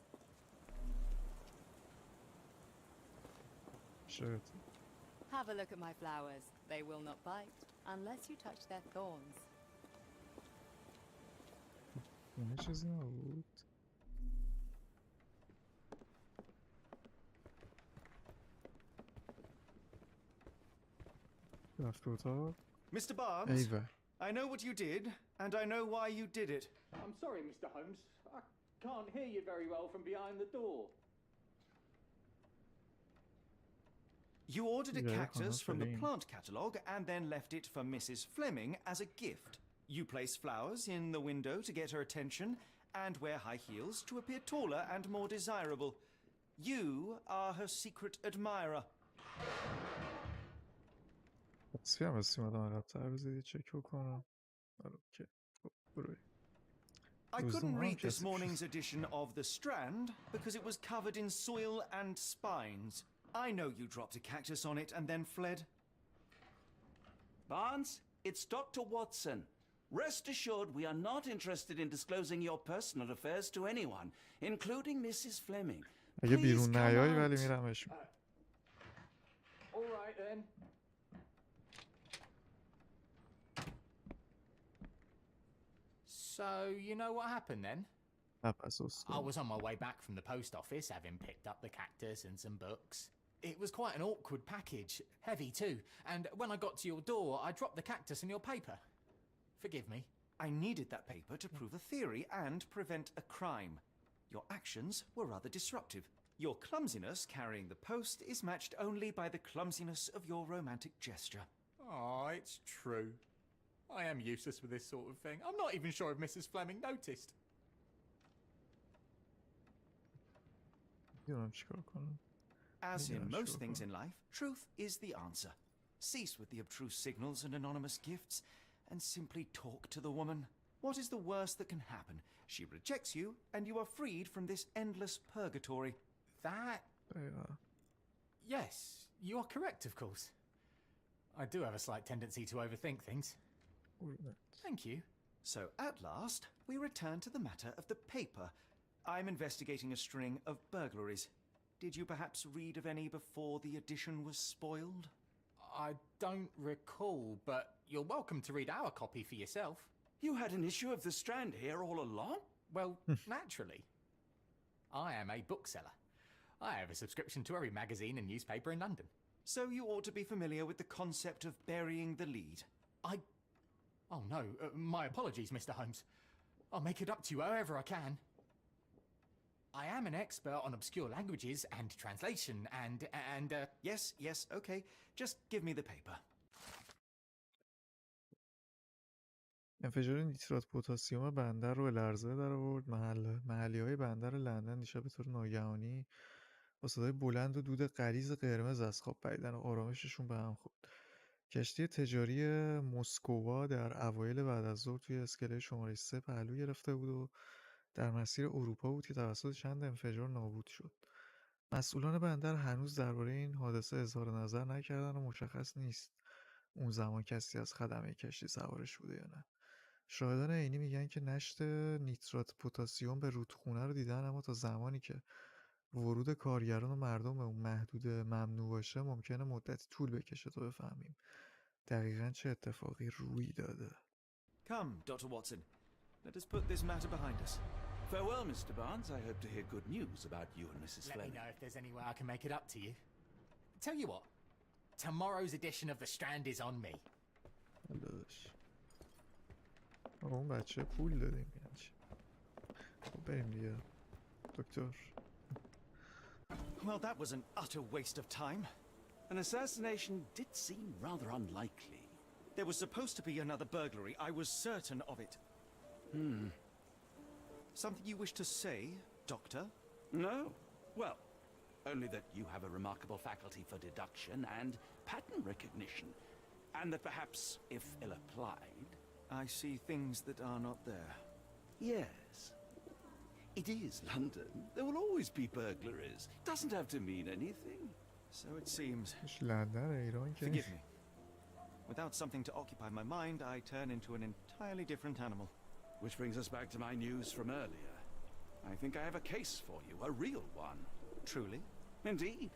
شاید Have a look at my flowers. They will not bite unless you touch their thorns. اینه چیزی نبود. رفت تو اتاق. Mr. Barnes, ایوه. I know what you did, and I know why you did it. I'm sorry, Mr. Holmes. I can't hear you very well from behind the door. You ordered a Yeah, cactus from the Colin. plant catalogue and then left it for Mrs. Fleming as a gift. You place flowers in the window to get her attention and wear high heels to appear taller and more desirable. You are her secret admirer. بسی هم بسی مادم عقب‌تر بزید چک بکنم. اوکی. خب برو. I Who's the couldn't read mark? this morning's edition of The Strand because it was covered in soil and spines. I know you dropped a cactus on it and then fled. Barnes, it's Dr. Watson. Rest assured we are not interested in disclosing your personal affairs to anyone, including Mrs. Fleming. اگه Please بیرون come نیایی out. ولی میرمش. All right then. So, you know what happened then? نه پس I اسکو. was on my way back from the post office, having picked up the cactus and some books. It was quite an awkward package, heavy too, and when I got to your door, I dropped the cactus in your paper. Forgive me. I needed that paper to prove a theory and prevent a crime. Your actions were rather disruptive. Your clumsiness carrying the post is matched only by the clumsiness of your romantic gesture. Oh, it's true. I am useless with this sort of thing. I'm not even sure if Mrs. Fleming noticed. میدونم چیکار کنم. As in Yeah, most sure, things go on. in life, truth is the answer. Cease with the obtruse signals and anonymous gifts, and simply talk to the woman. What is the worst that can happen? She rejects you, and you are freed from this endless purgatory. That... دقیقا. Yes, you are correct, of course. I do have a slight tendency to overthink things. Thank you. So at last, we return to the matter of the paper. I'm investigating a string of burglaries. Did you perhaps read of any before the edition was spoiled? I don't recall, but you're welcome to read our copy for yourself. You had an issue of The Strand here all along? Well, naturally. I am a bookseller. I have a subscription to every magazine and newspaper in London. So you ought to be familiar with the concept of burying the lead. Oh no, my apologies, Mr. Holmes. I'll make it up to you however I can. I am an expert on obscure languages and translation and Yes, okay. Just give me the paper. انفجار نیترات پتاسیم بندر رو به لرزه در آورد. محلیه‌های بندر لندن دیشب به طور ناگهانی با صدای بلند و دود غلیظ قرمز از خواب پریدن و آرامششون به هم خورد. کشتی تجاری مسکووا در اوایل بعد از ظهر توی اسکله شماره 3 پهلو گرفته بود و در مسیر اروپا بود که توسط چند انفجار نابود شد. مسئولان بندر هنوز درباره این حادثه اظهار نظر نکردن و مشخص نیست اون زمان کسی از خدمه کشتی سوارش بوده یا نه. شاهدان عینی میگن که نشت نیترات پتاسیم به رودخونه رو دیدن، اما تا زمانی که ورود کارگران و مردم به اون محدود ممنوع باشه ممکنه مدتی طول بکشه تا بفهمیم دقیقاً چه اتفاقی روی داده. Come, Dr. Watson. Let us put this matter behind us. Farewell, Mr. Barnes. I hope to hear good news about you and Mrs. let me Fleming. know if there's any way I can make it up to you. Tell you what, tomorrow's edition of The Strand is on me. داداش اون بچه پول دادیم یعنی چی؟ خب بریم دیگه دکتر. Well, that was an utter waste of time. An assassination did seem rather unlikely. There was supposed to be another burglary. I was certain of it. Something you wish to say, Doctor? No? Well, only that you have a remarkable faculty for deduction and pattern recognition, and that perhaps, if ill-applied... I see things that are not there. Yes. It is London. There will always be burglaries. Doesn't have to mean anything. So it seems. لندن ایران که Forgive me. Without something to occupy my mind, I turn into an entirely different animal. Which brings us back to my news from earlier. I think I have a case for you, a real one. Truly? Indeed.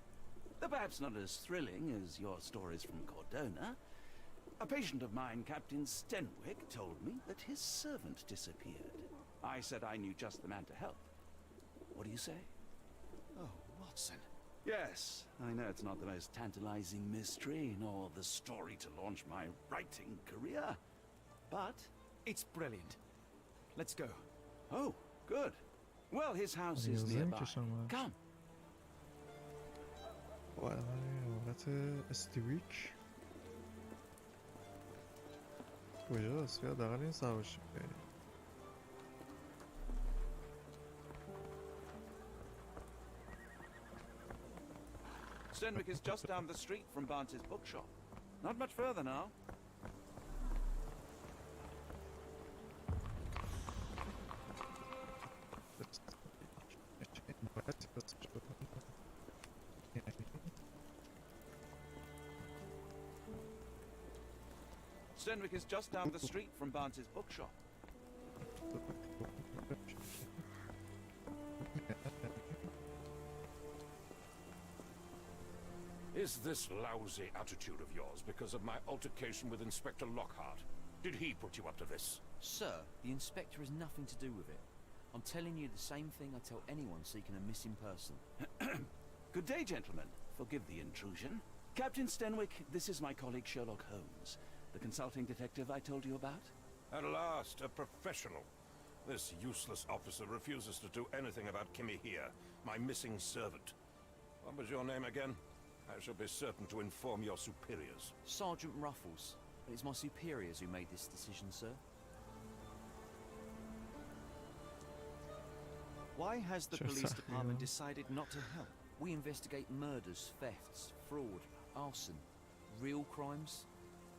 Though perhaps not as thrilling as your stories from Cordona. A patient of mine, Captain Stenwick, told me that his servant disappeared. I said I knew just the man to help. What do you say? Oh, Watson. Yes, I know it's not the most tantalizing mystery, nor the story to launch my writing career. But it's brilliant. Let's go. Oh, good. Well, his house is nearby. Come. حالت استیویک کجاست؟ یا دقیقا این سواشیم بریم. Stenwick is just down the street from Barnes's bookshop. Not much further now. Stenwick is just down the street from Barnes's bookshop. Is this lousy attitude of yours because of my altercation with Inspector Lockhart? Did he put you up to this? Sir, the inspector has nothing to do with it. I'm telling you the same thing I tell anyone seeking a missing person. Good day, gentlemen. Forgive the intrusion. Captain Stenwick, this is my colleague Sherlock Holmes, the consulting detective I told you about. At last, a professional. This useless officer refuses to do anything about Kimmy here, my missing servant. What was your name again? I shall be certain to inform your superiors. Sergeant Ruffles. It's my superiors who made this decision, sir. Why has the police department decided not to help? We investigate murders, thefts, fraud, arson, real crimes.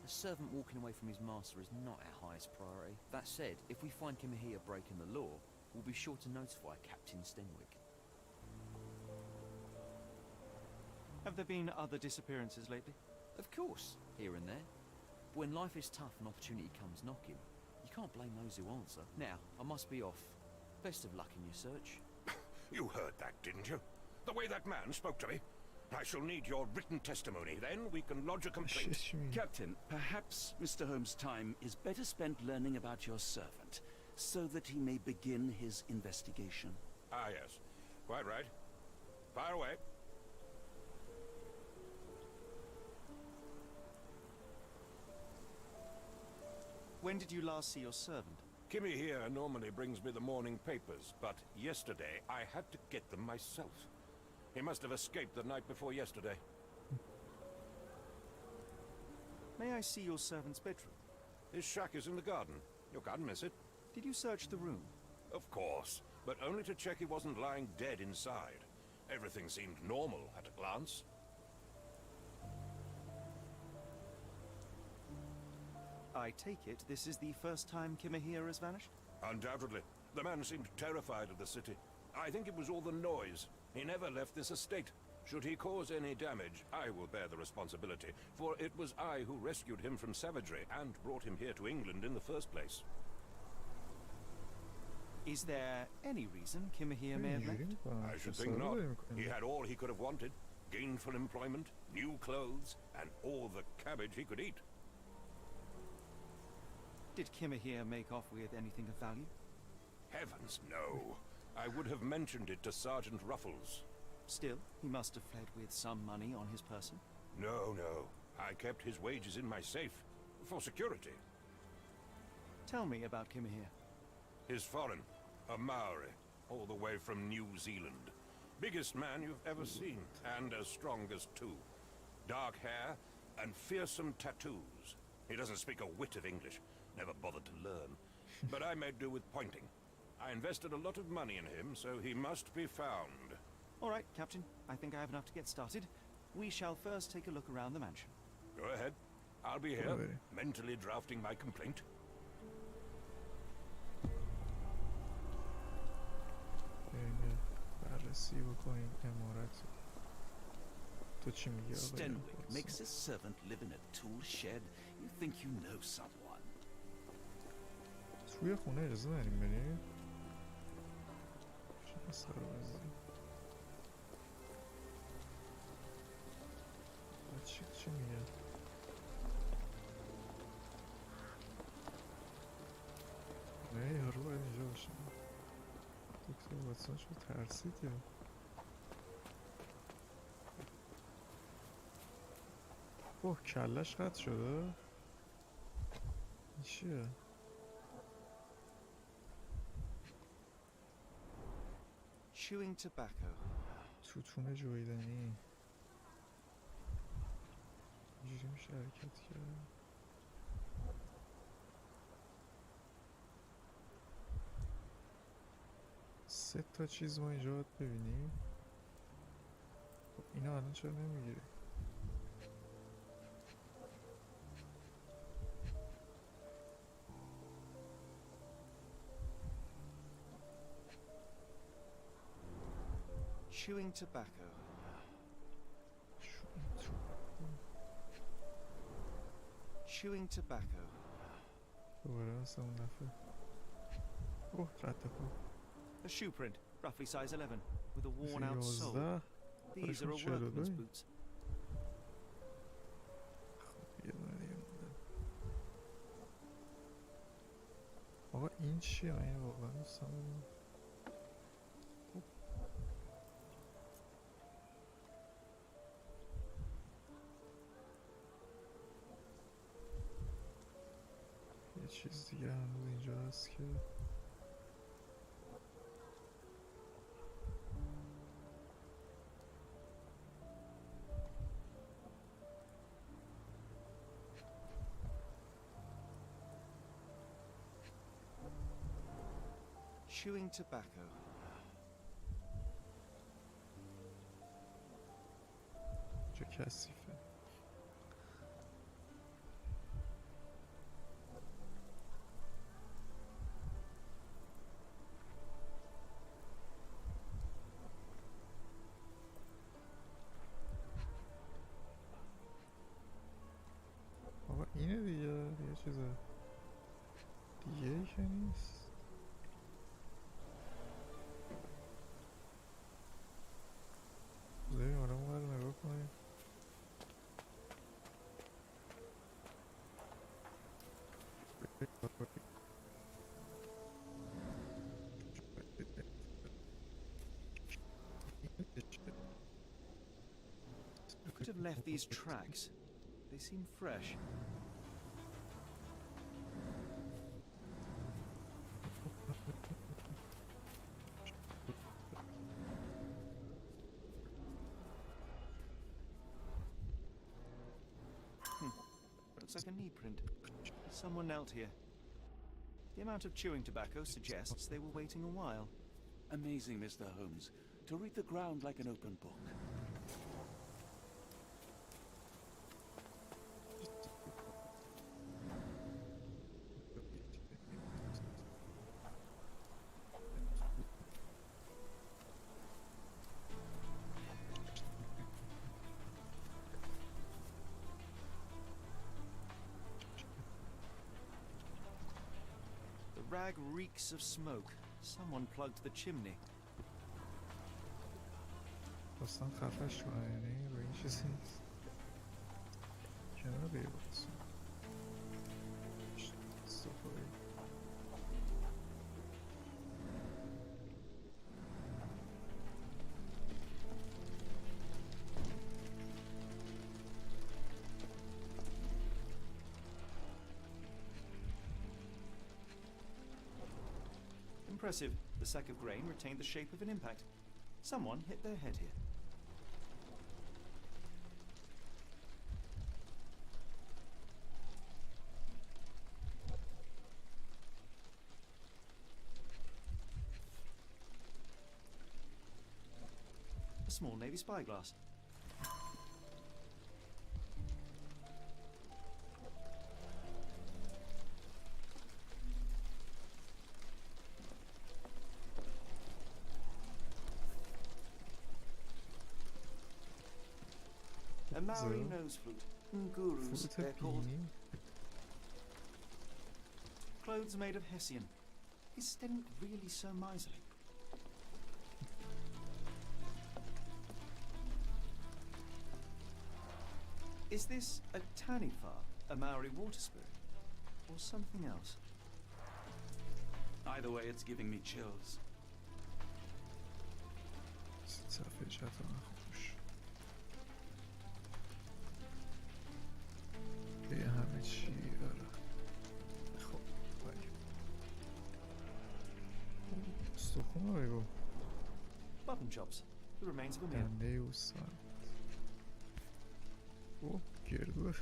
A servant walking away from his master is not our highest priority. That said, if we find Kimahia breaking the law, we'll be sure to notify Captain Stenwick. Have there been other disappearances lately? Of course, here and there. But when life is tough and opportunity comes knocking, you can't blame those who answer. Now, I must be off. Best of luck in your search. You heard that, didn't you? The way that man spoke to me. I shall need your written testimony, then we can lodge a complaint. Captain, perhaps Mr. Holmes' time is better spent learning about your servant, so that he may begin his investigation. Ah, yes. Quite right. Fire away. When did you last see your servant? Kimmy here normally brings me the morning papers, but yesterday I had to get them myself. He must have escaped the night before yesterday. May I see your servant's bedroom? His shack is in the garden. You can't miss it. Did you search the room? Of course, but only to check he wasn't lying dead inside. Everything seemed normal at a glance. I take it this is the first time Kimahia has vanished? Undoubtedly. The man seemed terrified of the city. I think it was all the noise. He never left this estate. Should he cause any damage, I will bear the responsibility, for it was I who rescued him from savagery and brought him here to England in the first place. Is there any reason Kimahia may have left? I should think not. He had all he could have wanted. Gainful employment, new clothes, and all the cabbage he could eat. Did Kimahia make off with anything of value? Heavens, no. I would have mentioned it to Sergeant Ruffles. Still, he must have fled with some money on his person. No, no. I kept his wages in my safe. For security. Tell me about Kimahia. He's foreign. A Maori. All the way from New Zealand. Biggest man you've ever seen. And as strong as two. Dark hair and fearsome tattoos. He doesn't speak a whit of English. Never bothered to learn. But I made do with pointing. I invested a lot of money in him, so he must be found. All right, Captain. I think I have enough to get started. We shall first take a look around the mansion. Go ahead. I'll be here, mentally drafting my complaint. Stenwick makes his servant live in a tool shed. You think you know someone. توی خونه اجازه نداریم بریم؟ چه سر بزنیم؟ چی میگه؟ نه یارو باید اینجا باشه. دکتر واتسون شو ترسید یا؟ اوه کلش قطع شده؟ این چیه؟ Chewing tobacco. توتون جویدنی. اینجوری میشه حرکت کرد. سه تا چیز ما اینجا باید ببینیم. خب اینا الان چرا نمیگیری؟ Chewing tobacco. Chewing tobacco. دوباره مثل اون دفعه. اوه رد پا. A shoe print, roughly size 11, with a worn out sole. These are a workman's boots. یه دونه دیگه مونده. آقا این چیه؟ من اینو واقعا دوست ندارم. اینجاست که Chewing tobacco. چه کثیفه. بابا اینه دیگه چیز دیگه ای که نیست. بذاریم آرام باید نگاه کنیم. I could have left these tracks. They seem fresh. Looks like a knee print. Someone knelt here. The amount of chewing tobacco suggests they were waiting a while. Amazing, Mr. Holmes. To read the ground like an open book. The rag reeks of smoke. Someone plugged the chimney. داستان خفش کنه یعنی به این چیزی نیست. کنار بیرونست صفایی. Impressive. The sack of grain retained the shape of an impact. Someone hit their head here. A small navy spyglass. A Maori nose flute. Ngurus, they're called. Clothes made of Hessian. Is Sten really so miserly? Is this a tanifa, a Maori water spirit, or something else? Either way, it's giving me chills. صفحه چت رو نخوش یه همه چی داره. خب بایی استخون رو بگو Button chops, the remains of a meal. دنده و ساعت او گردوه.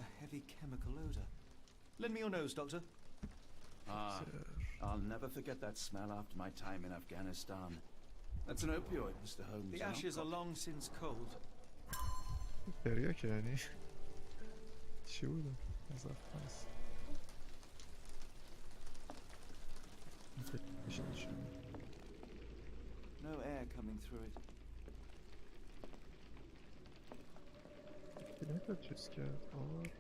A heavy chemical odor. Lend me your nose, Doctor. Ah, I'll never forget that smell after my time in Afghanistan. That's an opioid, Mr. Holmes. The ashes are long since cold. تریاک یعنی چی بودم از افغانستان No air coming through it. نمیداد چیز کرد آور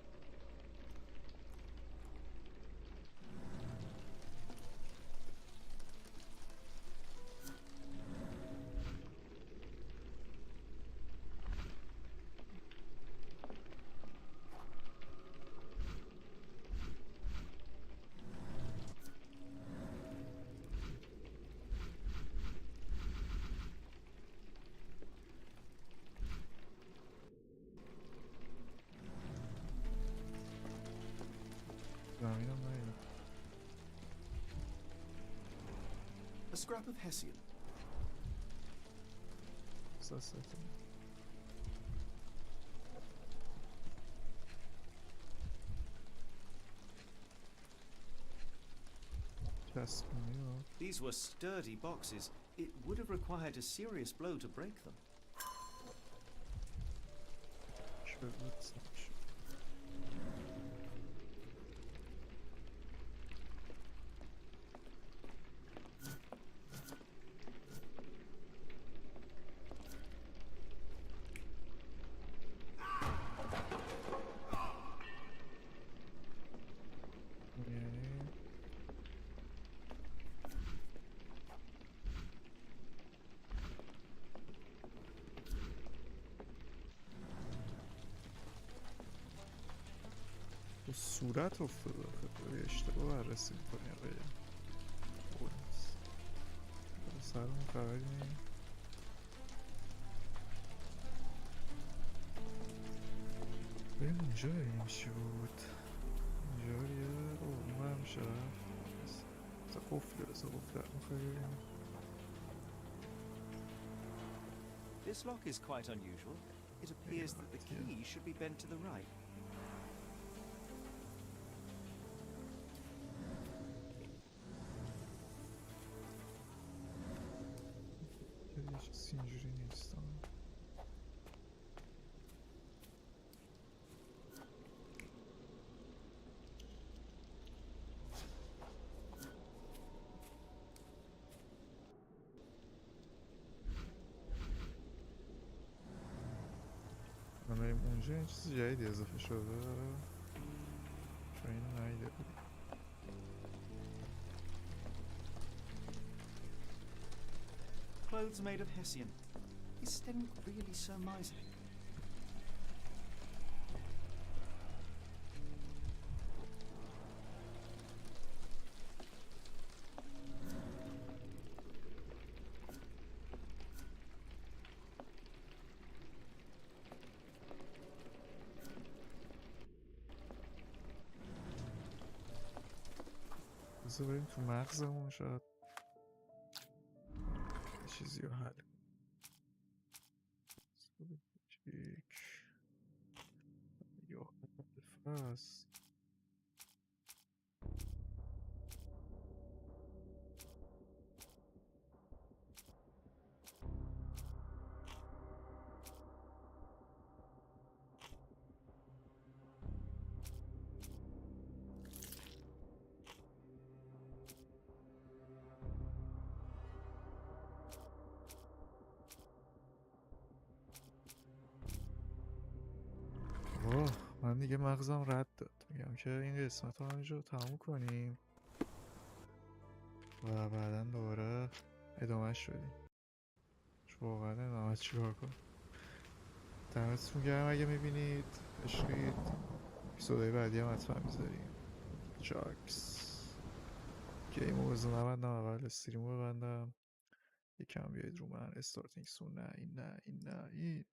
هم نهیدم. A scrap of Hessian. احساساتم. چسبونی ها. These were sturdy boxes. It would have required a serious blow to break them. چه بود سمش. صورت افتاده خیلی اشتباه بررسی میکنی آقای هولمز. سرمون خبری نیم. بریم اونجا بریم چی بود اینجا یه اون هم میشه رفت بسه قفله میخوای بریم. This lock is quite unusual. It appears that the key should be bent to the right. یه چیزی اینجوری نیست. من بریم اونجا این چیز جدیدی اضافه شده چون این نایده بود. Clothes made of Hessian. Is Sten really so miserly? بذار بریم تو مغزمون شاید چیزی رو حل یا فاس. من دیگه مغزم رد داد. میگم که این قسمت رو همینجا تموم کنیم و بعدا دوباره ادامهش بدیم. واقعا ادامه چیکار کنم. دمتون گرم اگه میبینید عشقید. اپیزودهای بعدی هم حتما میذاریم. جاکس گیمو بزنم نبندم اول استریمو ببندم. یکم بیاید رو من. استارتینگ سون. نه این